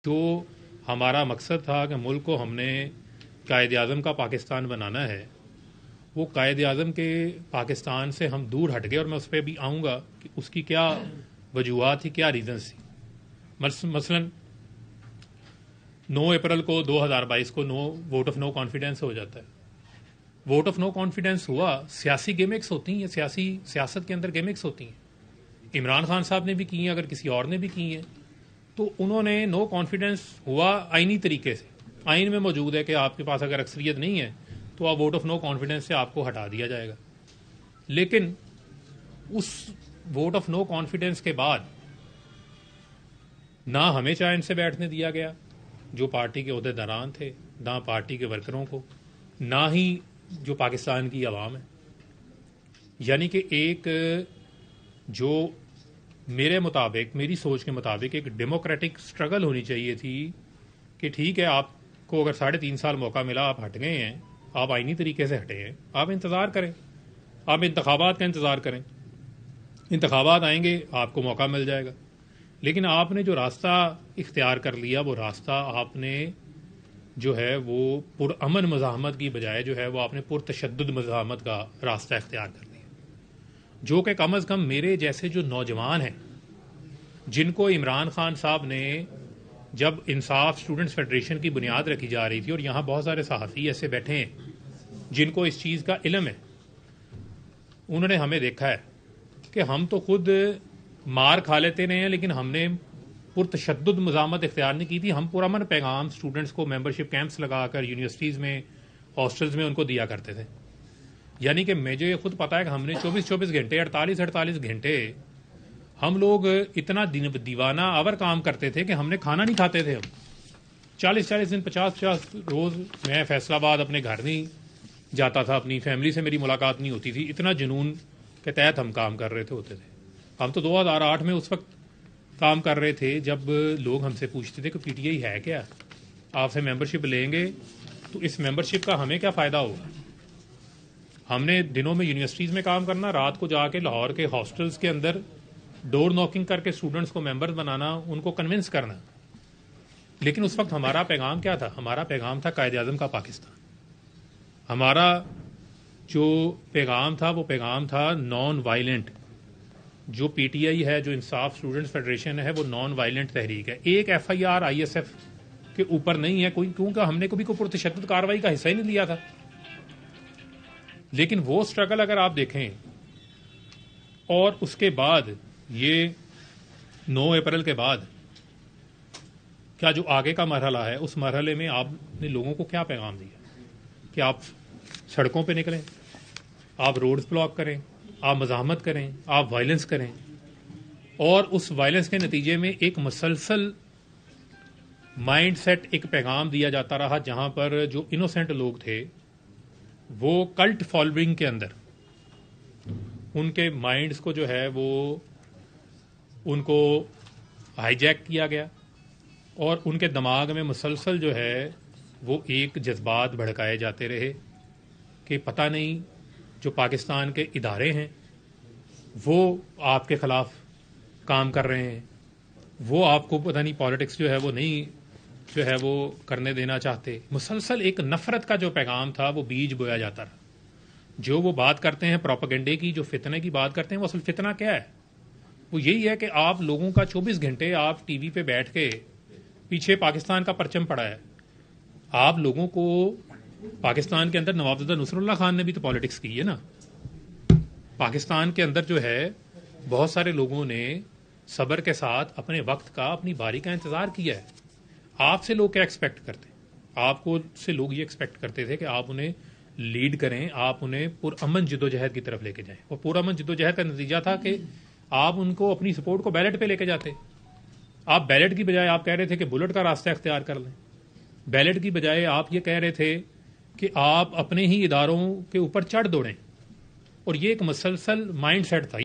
جو ہمارا مقصد تھا کہ ملک کو ہم نے قائد اعظم کا پاکستان بنانا ہے، وہ قائد اعظم کے پاکستان سے ہم دور ہٹ گئے، اور میں اس پہ بھی آؤں گا کہ اس کی کیا وجوہات تھی، کیا ریزنس تھی۔ مثلا 9 اپریل کو 2022 کو ووٹ آف نو کانفیڈنس ہو جاتا ہے۔ ووٹ آف نو کانفیڈنس ہوا، سیاسی گیمکس ہوتی ہیں، سیاست کے اندر گیمکس ہوتی ہیں، عمران خان صاحب نے بھی کی ہیں، اگر کسی اور نے بھی کی ہیں، تو انہوں نے نو کانفیڈنس ہوا آئینی طریقے سے، آئین میں موجود ہے کہ آپ کے پاس اگر اکثریت نہیں ہے تو آپ ووٹ آف نو کانفیڈنس سے آپ کو ہٹا دیا جائے گا۔ لیکن اس ووٹ آف نو کانفیڈنس کے بعد نہ ہمیں چین سے بیٹھنے دیا گیا جو پارٹی کے عہدیداران تھے، نہ پارٹی کے ورکروں کو، نہ ہی جو پاکستان کی عوام ہے۔ یعنی کہ ایک جو میرے مطابق، میری سوچ کے مطابق ایک ڈیموکریٹک سٹرگل ہونی چاہیے تھی کہ ٹھیک ہے، آپ کو اگر 3.5 سال موقع ملا، آپ ہٹ گئے ہیں، آپ آئینی طریقے سے ہٹے ہیں، آپ انتظار کریں، آپ انتخابات کا انتظار کریں، انتخابات آئیں گے، آپ کو موقع مل جائے گا۔ لیکن آپ نے جو راستہ اختیار کر لیا، وہ راستہ آپ نے جو ہے وہ پرامن مزاحمت کی بجائے جو ہے وہ آپ نے پرتشدد مزاحمت کا راستہ اختیار کر لیا، جو کہ کم از کم میرے جیسے جو نوجوان ہیں، جن کو عمران خان صاحب نے جب انصاف اسٹوڈنٹس فیڈریشن کی بنیاد رکھی جا رہی تھی، اور یہاں بہت سارے صحافی ایسے بیٹھے ہیں جن کو اس چیز کا علم ہے، انہوں نے ہمیں دیکھا ہے کہ ہم تو خود مار کھا لیتے رہے ہیں، لیکن ہم نے پرتشدد مزاحمت اختیار نہیں کی تھی۔ ہم پرامن پیغام اسٹوڈنٹس کو ممبرشپ کیمپس لگا کر یونیورسٹیز میں، ہاسٹلز میں ان کو دیا کرتے تھے۔ یعنی کہ مجھے خود پتا ہے کہ ہم نے 24 گھنٹے، 48 گھنٹے ہم لوگ اتنا دیوانہ آور کام کرتے تھے کہ ہم نے کھانا نہیں کھاتے تھے۔ ہم 40 دن، 50 روز میں فیصل آباد اپنے گھر نہیں جاتا تھا، اپنی فیملی سے میری ملاقات نہیں ہوتی تھی، اتنا جنون کے تحت ہم کام کر رہے ہوتے تھے۔ ہم تو 2008 میں اس وقت کام کر رہے تھے جب لوگ ہم سے پوچھتے تھے کہ پی ٹی آئی ہے کیا، آپ سے ممبرشپ لیں گے تو اس ممبرشپ کا ہمیں کیا فائدہ ہوگا۔ ہم نے دنوں میں یونیورسٹیز میں کام کرنا، رات کو جا کے لاہور کے ہاسٹلز کے اندر ڈور ناکنگ کر کے اسٹوڈنٹس کو ممبر بنانا، ان کو کنونس کرنا۔ لیکن اس وقت ہمارا پیغام کیا تھا؟ ہمارا پیغام تھا قائد اعظم کا پاکستان۔ ہمارا جو پیغام تھا وہ پیغام تھا نان وائلنٹ۔ جو پی ٹی آئی ہے، جو انصاف اسٹوڈنٹس فیڈریشن ہے، وہ نان وائلنٹ تحریک ہے۔ ایک F I R I S F کے اوپر نہیں ہے کوئی، کیونکہ ہم نے کبھی کوئی پرتشدد کارروائی کا حصہ ہی نہیں لیا تھا۔ لیکن وہ سٹرگل اگر آپ دیکھیں، اور اس کے بعد یہ 9 اپریل کے بعد کیا جو آگے کا مرحلہ ہے، اس مرحلے میں آپ نے لوگوں کو کیا پیغام دیا کہ آپ سڑکوں پہ نکلیں، آپ روڈز بلاک کریں، آپ مزاحمت کریں، آپ وائلنس کریں، اور اس وائلنس کے نتیجے میں ایک مسلسل مائنڈ سیٹ، ایک پیغام دیا جاتا رہا، جہاں پر جو انوسینٹ لوگ تھے وہ کلٹ فالوئنگ کے اندر ان کے مائنڈز کو جو ہے وہ ان کو ہائی جیک کیا گیا، اور ان کے دماغ میں مسلسل جو ہے وہ ایک جذبات بھڑکائے جاتے رہے کہ پتہ نہیں جو پاکستان کے ادارے ہیں وہ آپ کے خلاف کام کر رہے ہیں، وہ آپ کو پتہ نہیں پالیٹکس جو ہے وہ نہیں جو ہے وہ کرنے دینا چاہتے۔ مسلسل ایک نفرت کا جو پیغام تھا وہ بیج بویا جاتا رہا۔ جو وہ بات کرتے ہیں پروپیگنڈے کی، جو فتنے کی بات کرتے ہیں، وہ اصل فتنہ کیا ہے؟ وہ یہی ہے کہ آپ لوگوں کا 24 گھنٹے آپ ٹی وی پہ بیٹھ کے پیچھے پاکستان کا پرچم پڑا ہے۔ آپ لوگوں کو پاکستان کے اندر نواب زادہ نصر اللہ خان نے بھی تو پالیٹکس کی ہے نا۔ پاکستان کے اندر جو ہے بہت سارے لوگوں نے صبر کے ساتھ اپنے وقت کا، اپنی باری کا انتظار کیا ہے۔ آپ سے لوگ کیا ایکسپیکٹ کرتے ہیں؟ آپ کو سے لوگ یہ ایکسپیکٹ کرتے تھے کہ آپ انہیں لیڈ کریں، آپ انہیں پرامن جدوجہد کی طرف لے کے جائیں، اور پرامن جدوجہد کا نتیجہ تھا کہ آپ ان کو اپنی سپورٹ کو بیلٹ پہ لے کے جاتے۔ آپ بیلٹ کی بجائے آپ کہہ رہے تھے کہ بلٹ کا راستہ اختیار کر لیں، بیلٹ کی بجائے آپ یہ کہہ رہے تھے کہ آپ اپنے ہی اداروں کے اوپر چڑھ دوڑیں، اور یہ ایک مسلسل مائنڈ سیٹ تھا۔